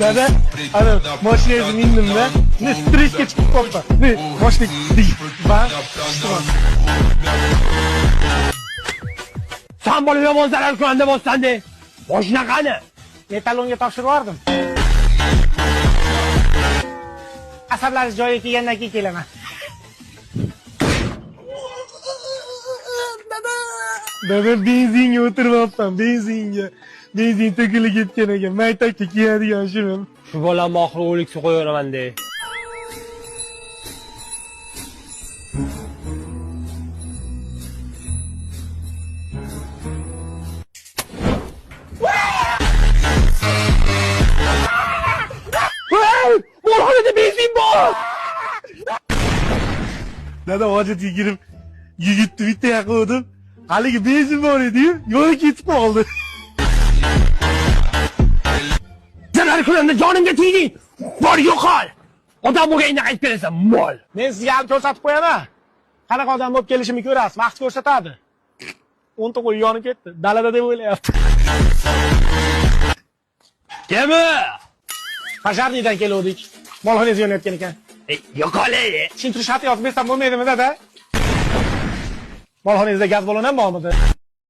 Dada, ana mashinangizni mindim-da. Ne stressga chiqib qolibman. Ne boshlik va chiqaman. Sen bana yomon zarar ko'rganda bo'lsanda, mashina qani? Metalonga topshirib yubordim. Asablaringiz joyiga kelgandan keyin kelaman. Dada benzinga o'tiribman, benzinga. Benzin to'kilib ketgan ekan. Maytakka kiyadigan shuni. Shu bolam oxiri o'liksa qo'yaveraman de. Molxonada benzin bor. Dada hojatga kirib, yigitni bitta yaqindim. Haligi benzin bor edi-yu, yo'lga ketib qoldi. Zarar ko'rganda jonimga tegding. Bor yo'qol. Odam bo'lganingda qaytib kelasan, mol. Men sizga ham ko'rsatib qo'yaman. Qanaqa odam bo'lib kelishimni ko'rasiz, vaqt ko'rsatadi. 10 ta qo'y yonib ketdi. Dalada deb o'ylayapti. Kimi? Pajardiydan keldik. Molxonangizga yonayotgan ekan. Yo'qolay. Tushuntirish xati yozib bersam bo'lmaydimi, dada? Molxonangizda gaz balloni ham bormidi?